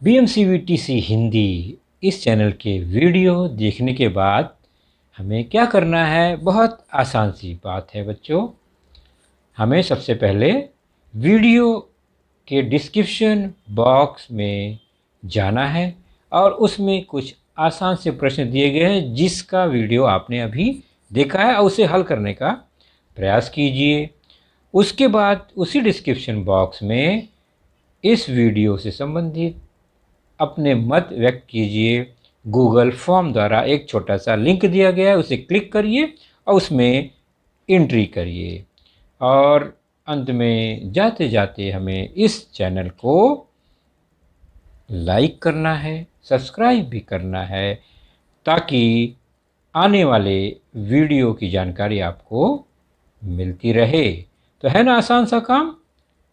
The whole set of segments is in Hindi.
BMCVTC हिंदी इस चैनल के वीडियो देखने के बाद हमें क्या करना है? बहुत आसान सी बात है बच्चों। हमें सबसे पहले वीडियो के डिस्क्रिप्शन बॉक्स में जाना है और उसमें कुछ आसान से प्रश्न दिए गए हैं जिसका वीडियो आपने अभी देखा है और उसे हल करने का प्रयास कीजिए। उसके बाद उसी डिस्क्रिप्शन बॉक्स में इस वीडियो से संबंधित अपने मत व्यक्त कीजिए। गूगल फॉर्म द्वारा एक छोटा सा लिंक दिया गया है, उसे क्लिक करिए और उसमें एंट्री करिए। और अंत में जाते जाते हमें इस चैनल को लाइक करना है, सब्सक्राइब भी करना है ताकि आने वाले वीडियो की जानकारी आपको मिलती रहे। तो है ना आसान सा काम?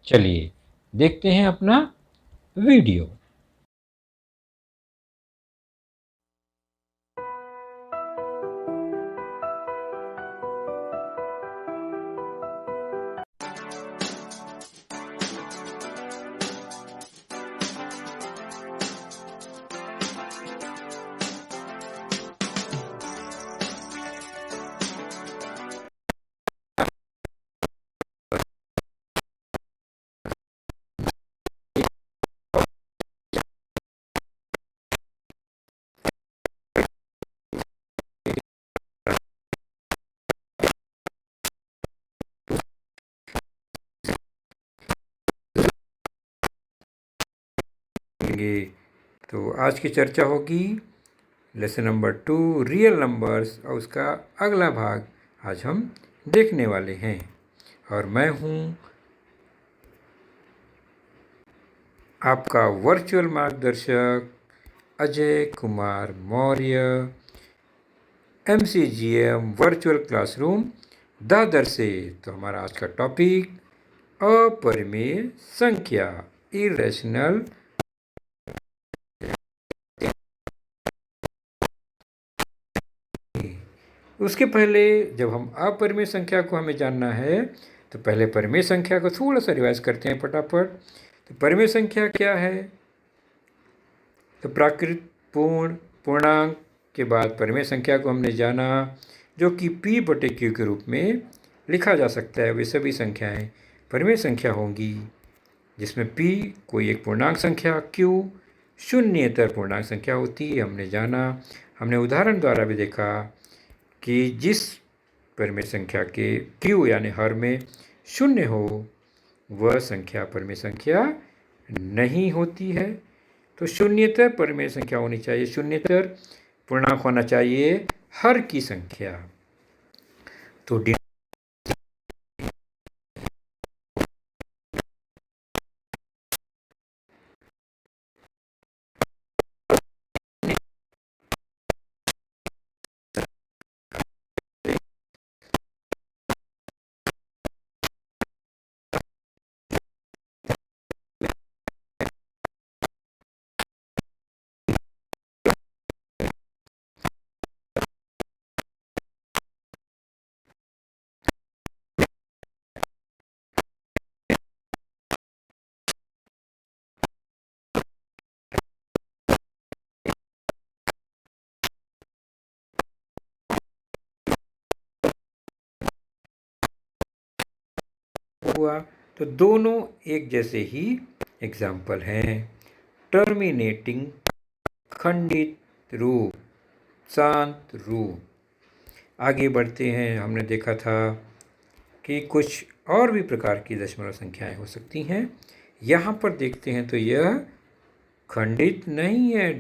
चलिए देखते हैं अपना वीडियो। तो आज की चर्चा होगी लेसन नंबर 2 रियल नंबर्स और उसका अगला भाग आज हम देखने वाले हैं। और मैं हूँ आपका वर्चुअल मार्गदर्शक Ajay Kumar Maurya, MCGM virtual classroom Dadar से। तो हमारा आज का टॉपिक अपरिमेय संख्या, इरेशनल। उसके पहले जब हम अपरिमेय संख्या को हमें जानना है तो पहले परिमेय संख्या को थोड़ा सा रिवाइज करते हैं फटाफट। तो परिमेय संख्या क्या है? तो प्राकृत पूर्ण पूर्णांक के बाद परिमेय संख्या को हमने जाना जो कि P/Q के रूप में लिखा जा सकता है। वे सभी संख्याएं परिमेय संख्या होंगी जिसमें P कोई एक पूर्णांक संख्या, Q शून्येतर पूर्णांक संख्या होती है। हमने जाना, हमने उदाहरण द्वारा भी देखा कि जिस परिमेय संख्या के Q यानी हर में शून्य हो वह संख्या परिमेय संख्या नहीं होती है। तो शून्येतर परिमेय संख्या होनी चाहिए, शून्येतर पूर्णांक होना चाहिए हर की संख्या। तो हुआ तो दोनों एक जैसे ही एग्जाम्पल हैं। टर्मिनेटिंग खंडित रूप, शांत रूप। आगे बढ़ते हैं। हमने देखा था कि कुछ और भी प्रकार की दशमलव संख्याएं हो सकती हैं। यहाँ पर देखते हैं तो यह खंडित नहीं है।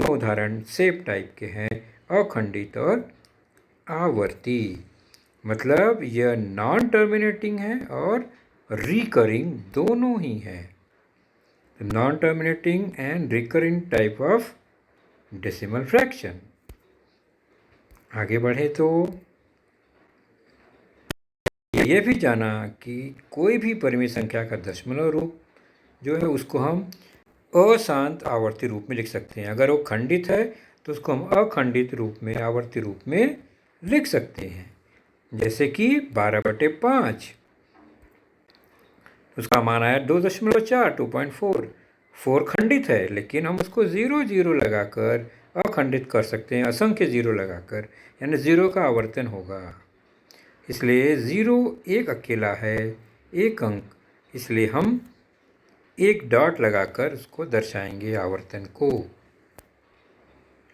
उदाहरण सेप टाइप के हैं, अखंडित और आवर्ती। मतलब यह नॉन टर्मिनेटिंग है और रिकरिंग दोनों ही है। Non terminating and recurring type of decimal fraction. आगे बढ़े तो ये भी जाना कि कोई भी परिमेय संख्या का दशमलव रूप जो है उसको हम अशांत आवर्ती रूप में लिख सकते हैं। अगर वो खंडित है तो उसको हम अखंडित रूप में, आवर्ती रूप में लिख सकते हैं। जैसे कि 12/5, उसका मान आया 2.4, 2.4। 4 खंडित है लेकिन हम उसको 0 0 लगाकर अखंडित कर सकते हैं, असंख्य 0 लगाकर, यानी 0 का आवर्तन होगा। इसलिए 0 एक अकेला है, एक अंक, इसलिए हम एक डॉट लगाकर उसको दर्शाएंगे आवर्तन को।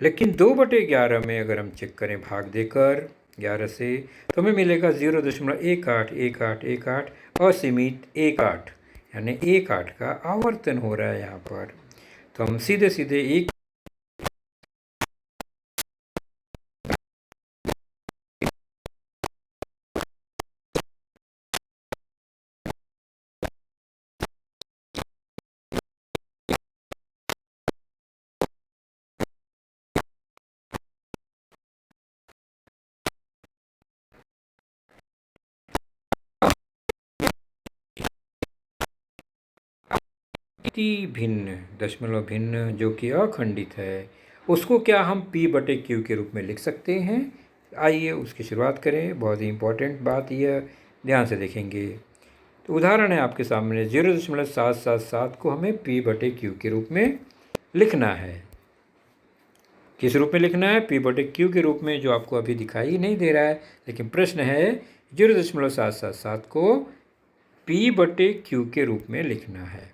लेकिन 2/11 में अगर हम चेक करें भाग देकर 11 से, तो हमें मिलेगा 0.181818, असीमित 18, यानी 18 का आवर्तन हो रहा है यहाँ पर। तो हम सीधे सीधे एक भिन्न, दशमलव भिन्न जो कि अखंडित है, उसको क्या हम P/Q के रूप में लिख सकते हैं। आइए उसकी शुरुआत करें। बहुत ही इम्पोर्टेंट बात यह ध्यान से देखेंगे। तो उदाहरण है आपके सामने, 0.777 को हमें P/Q के रूप में लिखना है। किस रूप में लिखना है? P/Q के रूप में, जो आपको अभी दिखाई नहीं दे रहा है, लेकिन प्रश्न है 0.777 को P/Q के रूप में लिखना है।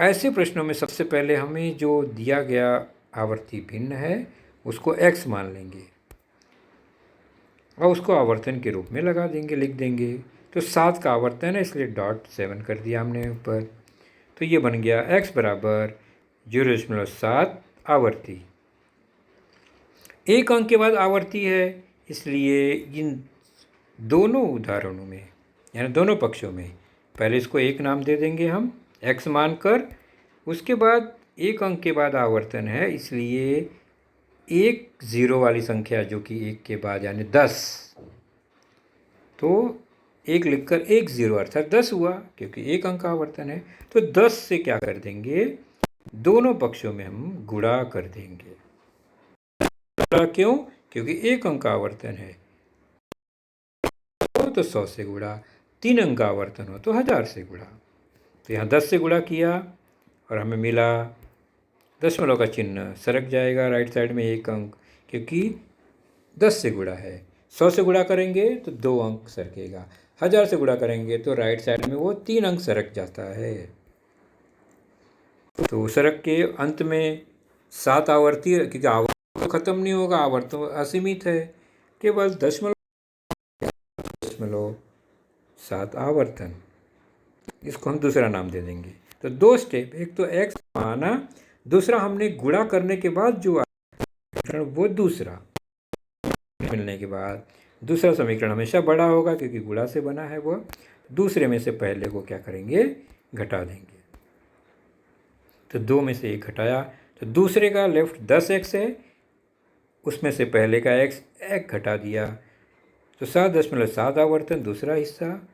ऐसे प्रश्नों में सबसे पहले हमें जो दिया गया आवर्ती भिन्न है उसको x मान लेंगे और उसको आवर्तन के रूप में लगा देंगे, लिख देंगे। तो 7 का आवर्तन है इसलिए .7 कर दिया हमने ऊपर। तो ये बन गया x बराबर 0.7 आवर्ती। एक अंक के बाद आवर्ती है, इसलिए इन दोनों उदाहरणों में, यानी दोनों पक्षों में, पहले इसको एक नाम दे देंगे हम x मानकर। उसके बाद एक अंक के बाद आवर्तन है, इसलिए एक जीरो वाली संख्या जो कि एक के बाद यानी 10, तो एक लिखकर 1 0 अर्थात 10 हुआ, क्योंकि एक अंक का आवर्तन है। तो 10 से क्या कर देंगे, दोनों पक्षों में हम गुणा कर देंगे। क्यों? क्योंकि एक अंक का आवर्तन है तो 100 से गुणा, 3 अंक का आवर्तन हो तो 1000 से गुणा। तो यहाँ 10 से गुणा किया और हमें मिला, दशमलव का चिन्ह सरक जाएगा राइट साइड में एक अंक, क्योंकि 10 से गुणा है। 100 से गुणा करेंगे तो 2 अंक सरकेगा, 1000 से गुणा करेंगे तो राइट साइड में वो 3 अंक सरक जाता है। तो सरक के अंत में 7 आवर्ती, क्योंकि आवर्त तो खत्म नहीं होगा, आवर्त तो असीमित है, केवल दशमलव 7 आवर्तन, इसको हम दूसरा नाम दे देंगे। तो 2 स्टेप, एक तो x माना, दूसरा हमने गुणा करने के बाद जो समीकरण वो दूसरा मिलने के बाद दूसरा समीकरण हमेशा बड़ा होगा क्योंकि गुणा से बना है, वो दूसरे में से पहले को क्या करेंगे, घटा देंगे। तो 2 में से 1 घटाया तो दूसरे का लेफ्ट 10x है, उसमें से पहले का x 1 घटा दिया तो 7.7 आवर्तन दूसरा हिस्सा,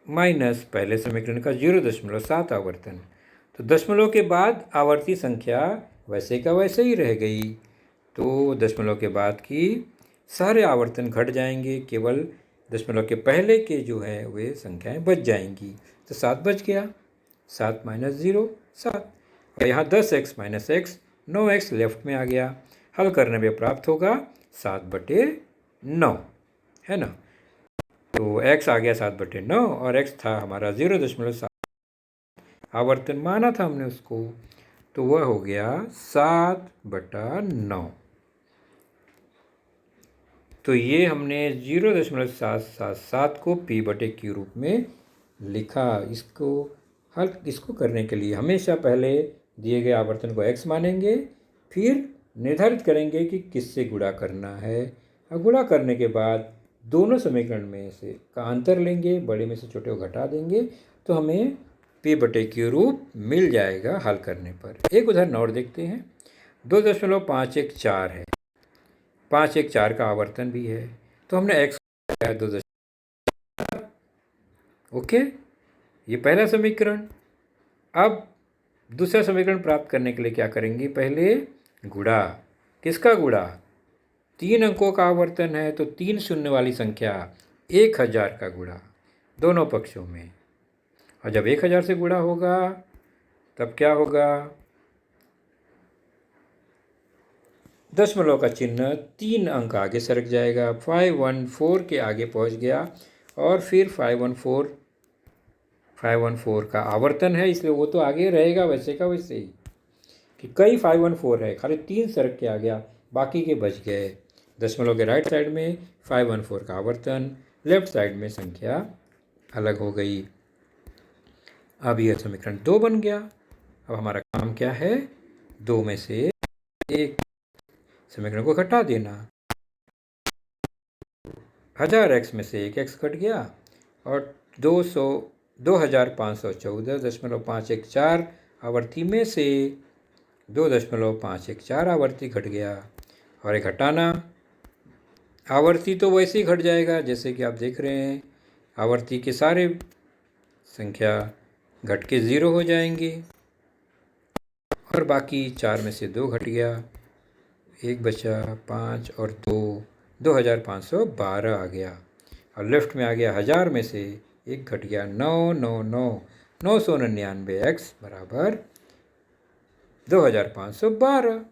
माइनस पहले समीकरण का 0.7 आवर्तन। तो दशमलव के बाद आवर्ती संख्या वैसे का वैसे ही रह गई, तो दशमलव के बाद की सारे आवर्तन घट जाएंगे, केवल दशमलव के पहले के जो है वे संख्याएं बच जाएंगी। तो 7 बच गया, 7 - 0 7, और यहाँ 10x - x 9x लेफ्ट में आ गया। हल करने में प्राप्त होगा 7/9, है ना। तो x आ गया 7/9 और x था हमारा 0.7 आवर्तन माना था हमने उसको, तो वह हो गया 7/9। तो ये हमने 0.777 को P/Q रूप में लिखा। इसको करने के लिए हमेशा पहले दिए गए आवर्तन को x मानेंगे, फिर निर्धारित करेंगे कि किससे गुणा करना है, और गुणा करने के बाद दोनों समीकरण में से का अंतर लेंगे, बड़े में से छोटे को घटा देंगे, तो हमें P/Q रूप मिल जाएगा हल करने पर। एक उदाहरण और देखते हैं। 2.514 है, 514 का आवर्तन भी है, तो हमने x 2। ओके, ये पहला समीकरण। अब दूसरा समीकरण प्राप्त करने के लिए क्या करेंगे? पहले गुणा। किसका गुणा? 3 अंकों का आवर्तन है तो 3 शून्य वाली संख्या 1000 का गुणा दोनों पक्षों में। और जब 1000 से गुणा होगा तब क्या होगा? दशमलव का चिन्ह 3 अंक आगे सरक जाएगा, 514 के आगे पहुंच गया। और फिर 514 का आवर्तन है, इसलिए वो तो आगे रहेगा वैसे का वैसे ही। कि कई 514 है, खाली 3 सरक के आ गया, बाकी के बच गए। दशमलव के राइट साइड में 514 का आवर्तन, लेफ्ट साइड में संख्या अलग हो गई। अब यह समीकरण 2 बन गया। अब हमारा काम क्या है? 2 में से एक समीकरण को घटा देना। 1000x में से एक x घट गया और 2514.514 आवर्ती में से 2.514 आवर्ती घट गया। और एक घटाना, आवर्ती तो वैसे ही घट जाएगा जैसे कि आप देख रहे हैं, आवर्ती के सारे संख्या घट के 0 हो जाएंगे और बाकी 4 में से 2 घट गया, 1 बचा, 5 और 2, 2512 आ गया। और लेफ्ट में आ गया 1000 में से एक घट गया, 999 बराबर 2512।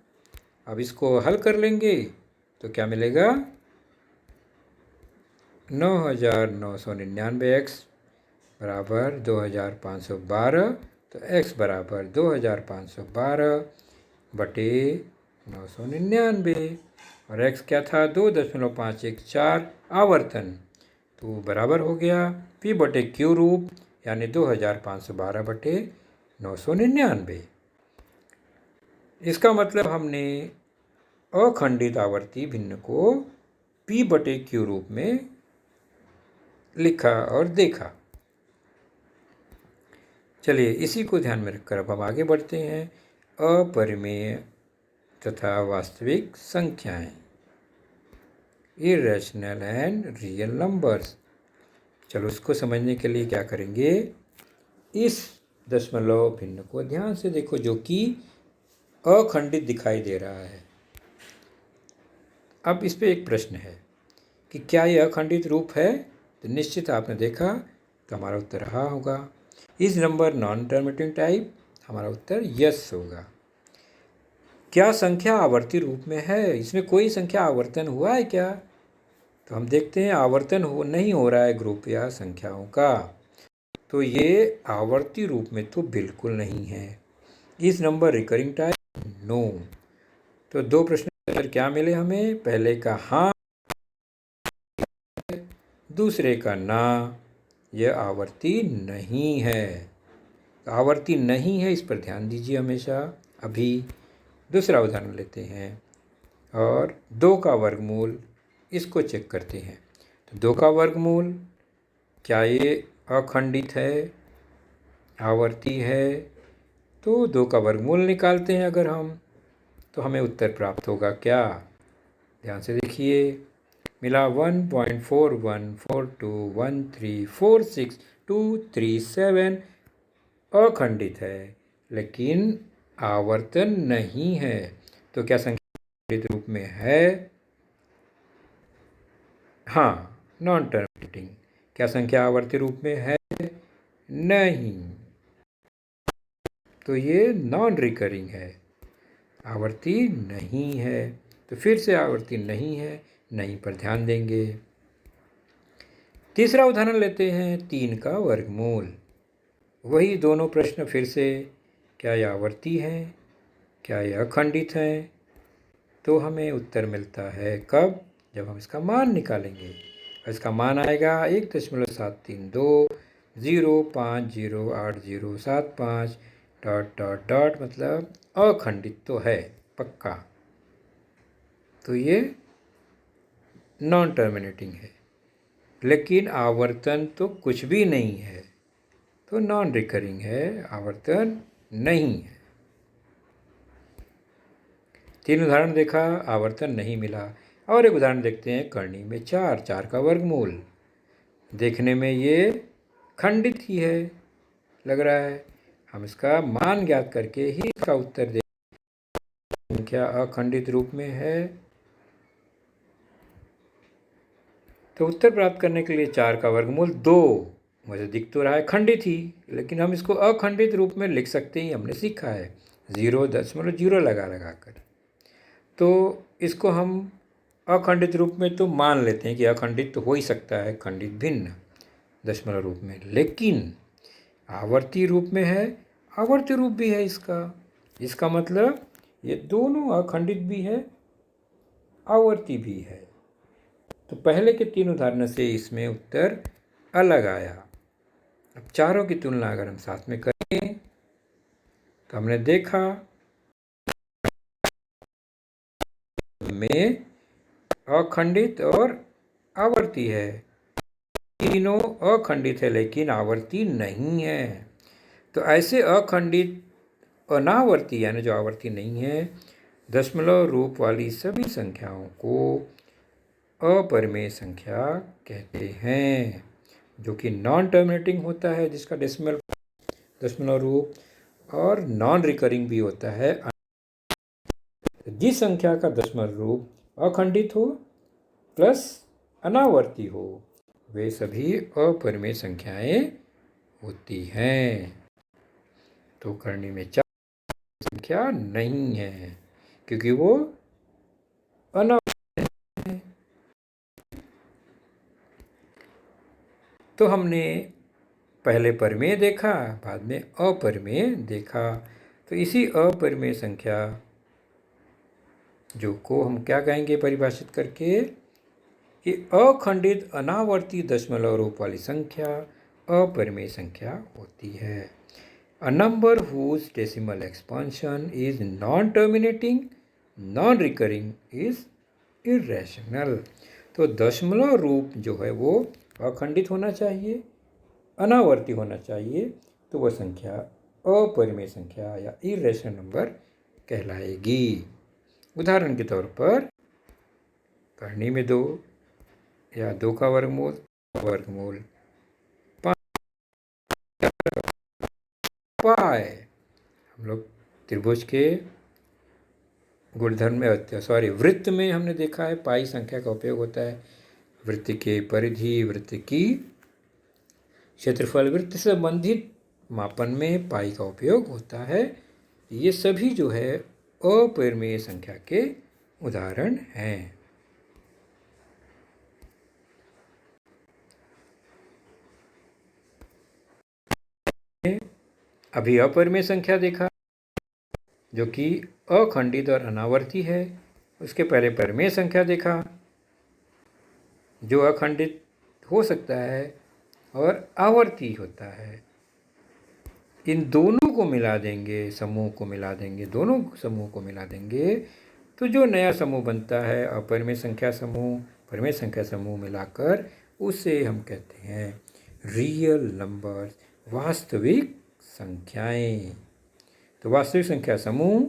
अब इसको हल कर लेंगे तो क्या मिलेगा? 9999 बराबर 2512। तो x बराबर 2512/999। और x क्या था? 2.514 आवर्तन, तो बराबर हो गया P/Q रूप, यानी 2512/999। इसका मतलब हमने अखंडित आवर्ती भिन्न को P/Q रूप में लिखा और देखा। चलिए इसी को ध्यान में रखकर अब हम आगे बढ़ते हैं। अपरिमेय तथा वास्तविक संख्याएं, इरेशनल एंड रियल नंबर्स। चलो उसको समझने के लिए क्या करेंगे? इस दशमलव भिन्न को ध्यान से देखो जो कि अखंडित दिखाई दे रहा है। अब इस पे एक प्रश्न है कि क्या यह अखंडित रूप है? तो निश्चित आपने देखा तो हमारा उत्तर हाँ होगा। इस नंबर नॉन टर्मिनेटिंग टाइप, हमारा उत्तर यस होगा। क्या संख्या आवर्ती रूप में है? इसमें कोई संख्या आवर्तन हुआ है क्या? तो हम देखते हैं आवर्तन नहीं हो रहा है ग्रुप या संख्याओं का, तो ये आवर्ती रूप में तो बिल्कुल नहीं है। इस नंबर रिकरिंग टाइप, नो। तो 2 प्रश्न उत्तर क्या मिले हमें? पहले का हाँ, दूसरे का ना। यह आवर्ती नहीं है। आवर्ती नहीं है, इस पर ध्यान दीजिए हमेशा। अभी दूसरा उदाहरण लेते हैं और 2 का वर्गमूल, इसको चेक करते हैं। तो 2 का वर्गमूल, क्या ये अखंडित है, आवर्ती है? तो 2 का वर्गमूल निकालते हैं अगर हम, तो हमें उत्तर प्राप्त होगा क्या? ध्यान से देखिए, मिला 1.41421346,237 अखंडित है, लेकिन आवर्तन नहीं है। तो क्या संख्या अखंडित रूप में है? हाँ, नॉन टर्मिनेटिंग। क्या संख्या आवर्ती रूप में है? नहीं, तो ये नॉन रिकरिंग है, आवर्ती नहीं है। तो फिर से आवर्ती नहीं है, नहीं पर ध्यान देंगे। तीसरा उदाहरण लेते हैं, 3 का वर्गमूल। वही दोनों प्रश्न फिर से, क्या यह आवर्ती है, क्या यह अखंडित है? तो हमें उत्तर मिलता है कब? जब हम इसका मान निकालेंगे। इसका मान आएगा 1.732050807 डॉट डॉट डॉट, मतलब अखंडित तो है पक्का। तो ये नॉन टर्मिनेटिंग है, लेकिन आवर्तन तो कुछ भी नहीं है। तो नॉन रिकरिंग है, आवर्तन नहीं है। 3 उदाहरण देखा, आवर्तन नहीं मिला। और एक उदाहरण देखते हैं, करनी में 4, 4 का वर्गमूल। देखने में ये खंडित ही है लग रहा है, हम इसका मान ज्ञात करके ही इसका उत्तर दे। संख्या अखंडित रूप में है, तो उत्तर प्राप्त करने के लिए 4 का वर्गमूल 2, मुझे दिख तो रहा है खंडित ही, लेकिन हम इसको अखंडित रूप में लिख सकते ही, हमने सीखा है 0.0 लगा कर। तो इसको हम अखंडित रूप में तो मान लेते हैं कि अखंडित तो हो ही सकता है, खंडित भिन्न दशमलव रूप में, लेकिन आवर्ती रूप में है, आवर्ती रूप भी है इसका मतलब ये दोनों अखंडित भी है, आवर्ती भी है। तो पहले के 3 उदाहरणों से इसमें उत्तर अलग आया। अब चारों की तुलना अगर हम साथ में करें तो हमने देखा में अखंडित और आवर्ती है, तीनों अखंडित है लेकिन आवर्ती नहीं है। तो ऐसे अखंडित अनावर्ती यानी जो आवर्ती नहीं है दशमलव रूप वाली सभी संख्याओं को अपरिमेय संख्या कहते हैं, जो कि नॉन टर्मिनेटिंग होता है, जिसका दशमलव रूप, और नॉन रिकरिंग भी होता है। जिस संख्या का दशमलव रूप अखंडित हो प्लस अनावर्ती हो, वे सभी अपरिमेय संख्याएं होती हैं। तो करनी में 4 संख्या नहीं है क्योंकि वो अनावर्ती है। तो हमने पहले परिमेय देखा, बाद में अपरिमेय देखा। तो इसी अपरिमेय संख्या जो को हम क्या कहेंगे परिभाषित करके कि अखंडित अनावर्ती दशमलव रूप वाली संख्या अपरिमेय संख्या होती है। A number whose decimal expansion is non-terminating, non-recurring is irrational। तो दशमलव रूप जो है वो अखंडित होना चाहिए, अनावर्ती होना चाहिए, तो वह संख्या अपरिमेय संख्या या इरेशनल नंबर कहलाएगी। उदाहरण के तौर पर करनी में 2 या 2 का वर्गमूल 5 पाए। हम लोग त्रिभुज के गुणधर्म में वृत्त में हमने देखा है पाई संख्या का उपयोग होता है। वृत्त के परिधि, वृत्त की क्षेत्रफल, वृत्त से संबंधित मापन में पाई का उपयोग होता है। ये सभी जो है अपरिमेय संख्या के उदाहरण हैं। अभी अपरिमेय संख्या देखा जो कि अखंडित और अनावर्ती है। उसके पहले परिमेय संख्या देखा जो अखंडित हो सकता है और आवर्ती होता है। इन दोनों को मिला देंगे, समूह को मिला देंगे, दोनों समूह को मिला देंगे तो जो नया समूह बनता है अपरिमेय संख्या समूह, परिमेय संख्या समूह मिलाकर, उसे हम कहते हैं रियल नंबर, वास्तविक संख्याएं। तो वास्तविक संख्या समूह,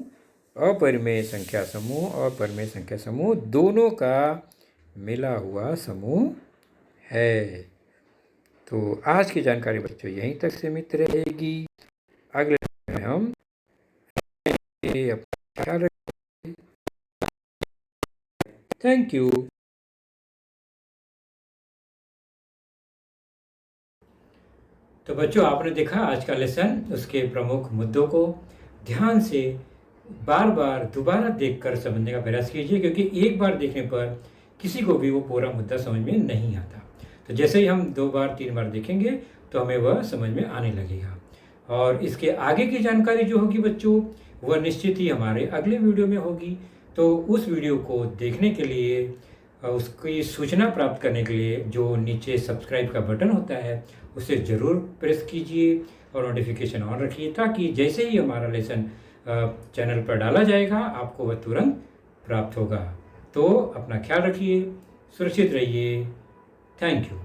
अपरिमेय संख्या समूह और परिमेय संख्या समूह दोनों का मिला हुआ समूह है। तो आज की जानकारी बच्चों यहीं तक सीमित रहेगी। अगले में हम अपना ख्याल रखें। Thank you. तो बच्चों आपने देखा आज का लेसन, उसके प्रमुख मुद्दों को ध्यान से बार बार दोबारा देखकर समझने का प्रयास कीजिए, क्योंकि एक बार देखने पर किसी को भी वो पूरा मुद्दा समझ में नहीं आता। तो जैसे ही हम 2 बार 3 बार देखेंगे तो हमें वह समझ में आने लगेगा। और इसके आगे की जानकारी जो होगी बच्चों, वह निश्चित ही हमारे अगले वीडियो में होगी। तो उस वीडियो को देखने के लिए, उसकी सूचना प्राप्त करने के लिए जो नीचे सब्सक्राइब का बटन होता है उसे ज़रूर प्रेस कीजिए और नोटिफिकेशन ऑन रखिए, ताकि जैसे ही हमारा लेसन चैनल पर डाला जाएगा आपको वह तुरंत प्राप्त होगा। तो अपना ख्याल रखिए, सुरक्षित रहिए। Thank you.